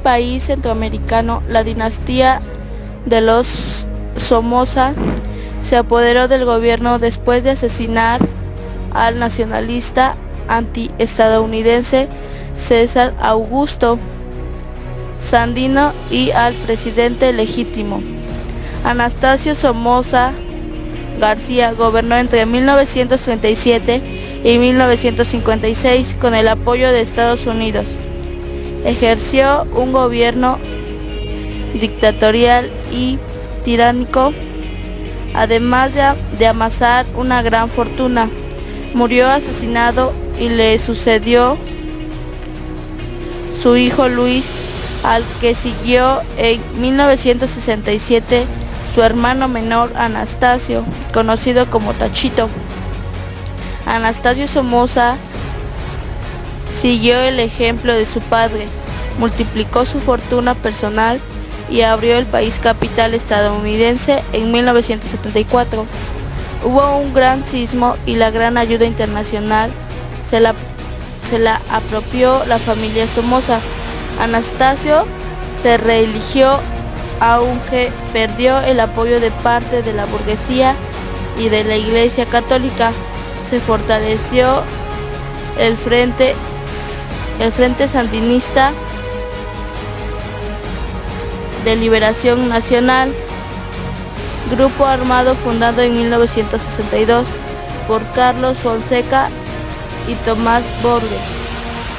país centroamericano, la dinastía de los Somoza se apoderó del gobierno después de asesinar al nacionalista antiestadounidense César Augusto Sandino y al presidente legítimo Anastasio Somoza García. Gobernó entre 1937 y 1956 con el apoyo de Estados Unidos. Ejerció un gobierno dictatorial y tiránico, además de amasar una gran fortuna. Murió asesinado y le sucedió su hijo Luis, al que siguió en 1967 su hermano menor Anastasio, conocido como Tachito. Anastasio Somoza siguió el ejemplo de su padre, multiplicó su fortuna personal y abrió el país capital estadounidense en 1974. Hubo un gran sismo y la gran ayuda internacional se la apropió la familia Somoza. Anastasio se reeligió, aunque perdió el apoyo de parte de la burguesía y de la Iglesia Católica. Se fortaleció el Frente Sandinista de Liberación Nacional, grupo armado fundado en 1962 por Carlos Fonseca y Tomás Borges,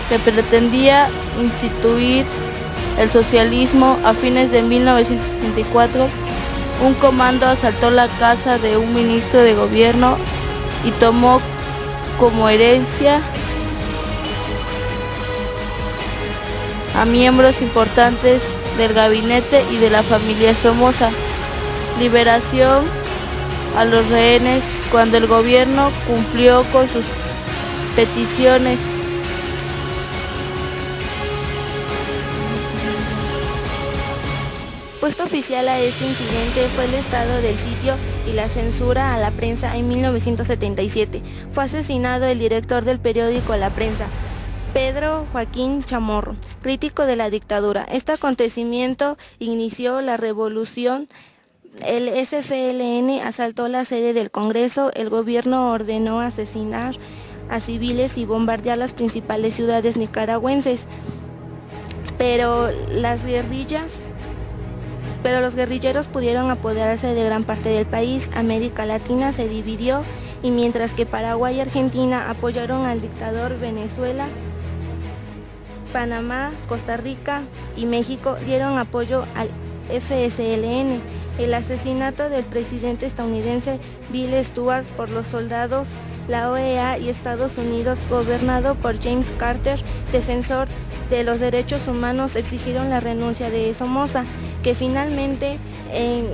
que pretendía instituir el socialismo. A fines de 1974, un comando asaltó la casa de un ministro de gobierno y tomó como herencia a miembros importantes del gabinete y de la familia Somoza. Liberación a los rehenes cuando el gobierno cumplió con sus peticiones. Puesto oficial a este incidente fue el estado del sitio y la censura a la prensa en 1977. Fue asesinado el director del periódico La Prensa, Pedro Joaquín Chamorro, crítico de la dictadura. Este acontecimiento inició la revolución. El SFLN asaltó la sede del Congreso. El gobierno ordenó asesinar a civiles y bombardear las principales ciudades nicaragüenses. Pero los guerrilleros pudieron apoderarse de gran parte del país. América Latina se dividió y mientras que Paraguay y Argentina apoyaron al dictador, Venezuela, Panamá, Costa Rica y México dieron apoyo al FSLN. El asesinato del presidente estadounidense Bill Stewart por los soldados, la OEA y Estados Unidos, gobernado por James Carter, defensor de los derechos humanos, exigieron la renuncia de Somoza, que finalmente en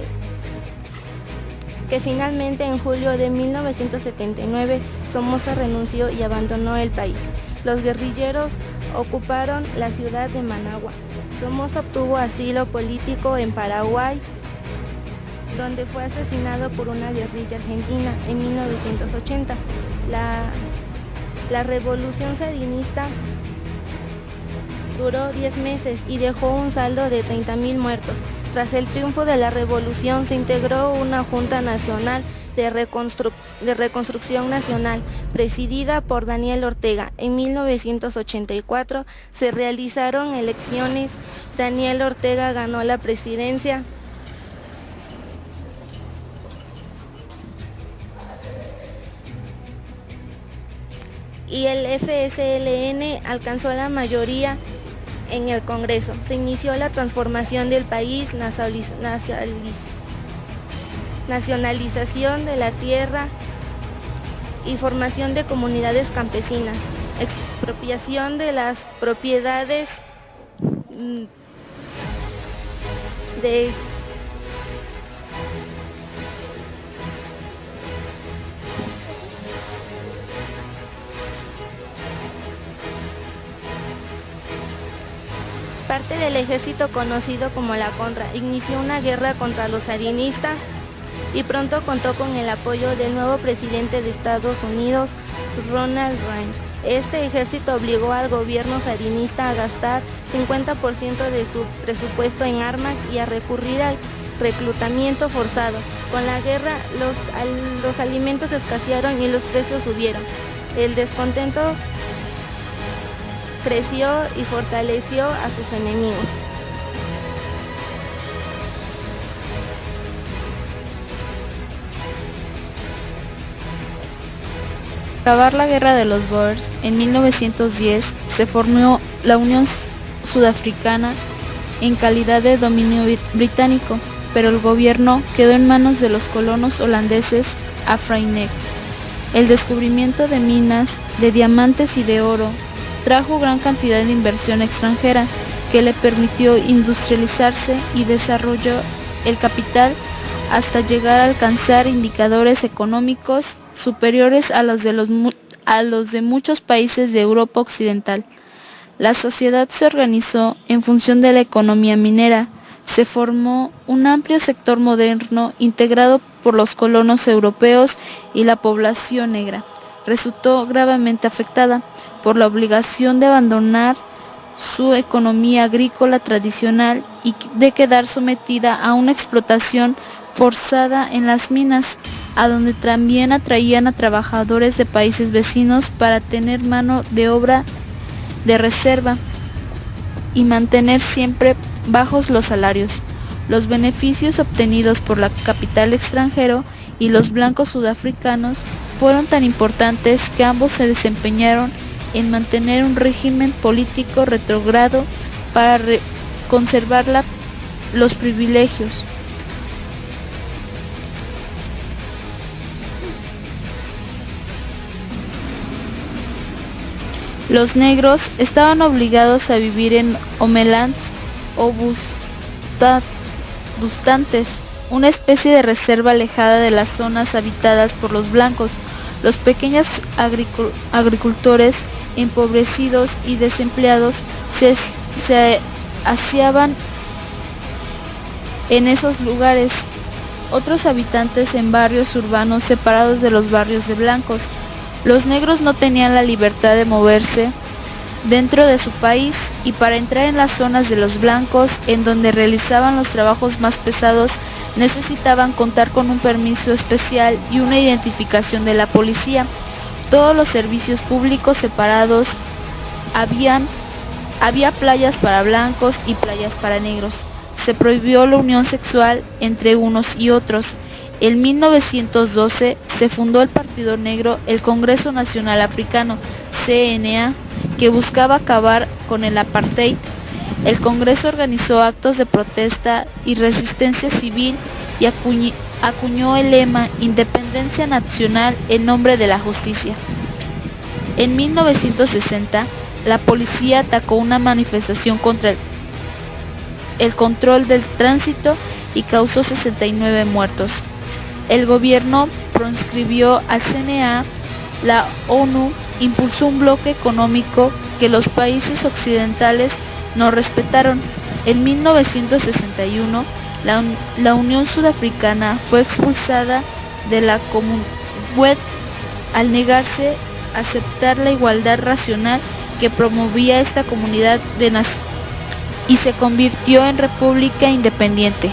julio de 1979 Somoza renunció y abandonó el país. Los guerrilleros ocuparon la ciudad de Managua. Somoza obtuvo asilo político en Paraguay, donde fue asesinado por una guerrilla argentina en 1980. La revolución sandinista duró 10 meses y dejó un saldo de 30.000 muertos. Tras el triunfo de la revolución se integró una Junta Nacional de Reconstrucción Nacional, presidida por Daniel Ortega. En 1984 se realizaron elecciones. Daniel Ortega ganó la presidencia. Y el FSLN alcanzó la mayoría en el Congreso. Se inició la transformación del país, nacionalización de la tierra y formación de comunidades campesinas, expropiación de las propiedades de parte del ejército conocido como la Contra. Inició una guerra contra los sandinistas y pronto contó con el apoyo del nuevo presidente de Estados Unidos, Ronald Reagan. Este ejército obligó al gobierno sandinista a gastar 50% de su presupuesto en armas y a recurrir al reclutamiento forzado. Con la guerra, los alimentos escasearon y los precios subieron. El descontento creció y fortaleció a sus enemigos. Al acabar la guerra de los Boers, en 1910 se formó la Unión Sudafricana en calidad de dominio británico, pero el gobierno quedó en manos de los colonos holandeses Afro-Neems. El descubrimiento de minas de diamantes y de oro trajo gran cantidad de inversión extranjera que le permitió industrializarse y desarrolló el capital hasta llegar a alcanzar indicadores económicos superiores a los de muchos países de Europa Occidental. La sociedad se organizó en función de la economía minera. Se formó un amplio sector moderno integrado por los colonos europeos y la población negra. Resultó gravemente afectada por la obligación de abandonar su economía agrícola tradicional y de quedar sometida a una explotación forzada en las minas, a donde también atraían a trabajadores de países vecinos para tener mano de obra de reserva y mantener siempre bajos los salarios. Los beneficios obtenidos por el capital extranjero y los blancos sudafricanos fueron tan importantes que ambos se desempeñaron en mantener un régimen político retrógrado para conservar los privilegios. Los negros estaban obligados a vivir en homelands o bustantes, una especie de reserva alejada de las zonas habitadas por los blancos. Los pequeños agricultores empobrecidos y desempleados se haciaban en esos lugares. Otros habitantes en barrios urbanos separados de los barrios de blancos. Los negros no tenían la libertad de moverse dentro de su país y para entrar en las zonas de los blancos, en donde realizaban los trabajos más pesados, necesitaban contar con un permiso especial y una identificación de la policía. Todos los servicios públicos separados, había playas para blancos y playas para negros. Se prohibió la unión sexual entre unos y otros. En 1912 se fundó el Partido Negro, el Congreso Nacional Africano, CNA, que buscaba acabar con el apartheid. El Congreso organizó actos de protesta y resistencia civil y acuñó el lema Independencia Nacional en nombre de la justicia. En 1960, la policía atacó una manifestación contra el control del tránsito y causó 69 muertos. El gobierno proscribió al CNA. La ONU impulsó un bloque económico que los países occidentales no respetaron. En 1961, la Unión Sudafricana fue expulsada de la Commonwealth al negarse a aceptar la igualdad racial que promovía esta comunidad de naciones y se convirtió en república independiente.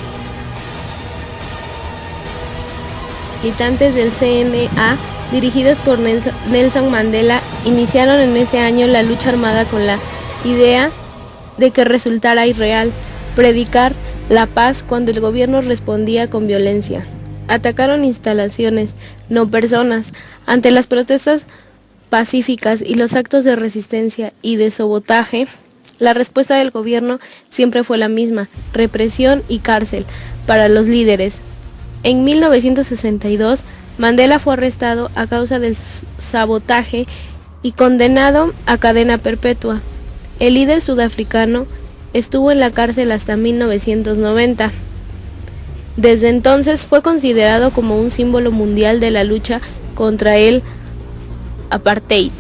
Militantes del CNA, dirigidos por Nelson Mandela, iniciaron en ese año la lucha armada con la idea de que resultara irreal predicar la paz cuando el gobierno respondía con violencia. Atacaron instalaciones, no personas. Ante las protestas pacíficas y los actos de resistencia y de sabotaje, la respuesta del gobierno siempre fue la misma: represión y cárcel para los líderes. En 1962, Mandela fue arrestado a causa del sabotaje y condenado a cadena perpetua. El líder sudafricano estuvo en la cárcel hasta 1990. Desde entonces fue considerado como un símbolo mundial de la lucha contra el apartheid.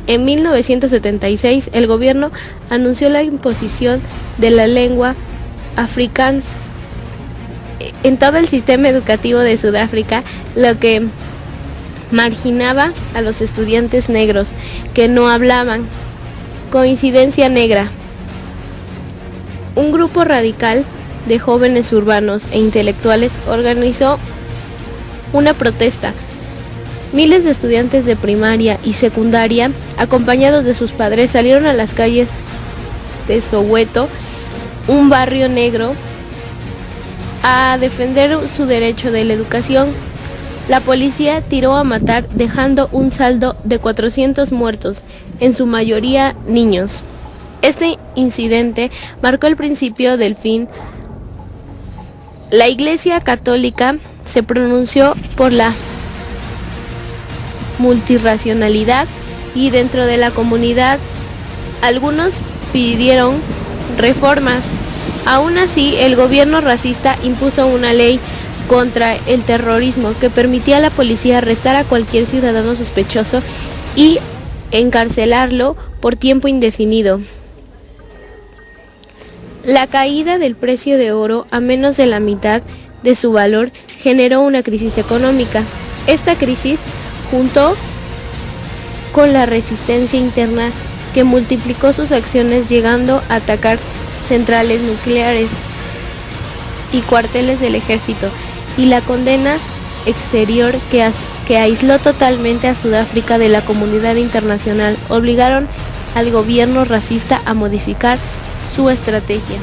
En 1976, el gobierno anunció la imposición de la lengua afrikaans en todo el sistema educativo de Sudáfrica, lo que marginaba a los estudiantes negros que no hablaban. Coincidencia negra. Un grupo radical de jóvenes urbanos e intelectuales organizó una protesta. Miles de estudiantes de primaria y secundaria, acompañados de sus padres, salieron a las calles de Soweto, un barrio negro, a defender su derecho de la educación. La policía tiró a matar, dejando un saldo de 400 muertos, en su mayoría niños. Este incidente marcó el principio del fin. La Iglesia Católica se pronunció por la multirracionalidad y dentro de la comunidad algunos pidieron reformas. Aún así, el gobierno racista impuso una ley contra el terrorismo que permitía a la policía arrestar a cualquier ciudadano sospechoso y encarcelarlo por tiempo indefinido. La caída del precio de oro a menos de la mitad de su valor generó una crisis económica. Esta crisis, junto con la resistencia interna que multiplicó sus acciones, llegando a atacar centrales nucleares y cuarteles del ejército, y la condena exterior que aisló totalmente a Sudáfrica de la comunidad internacional, obligaron al gobierno racista a modificar su estrategia.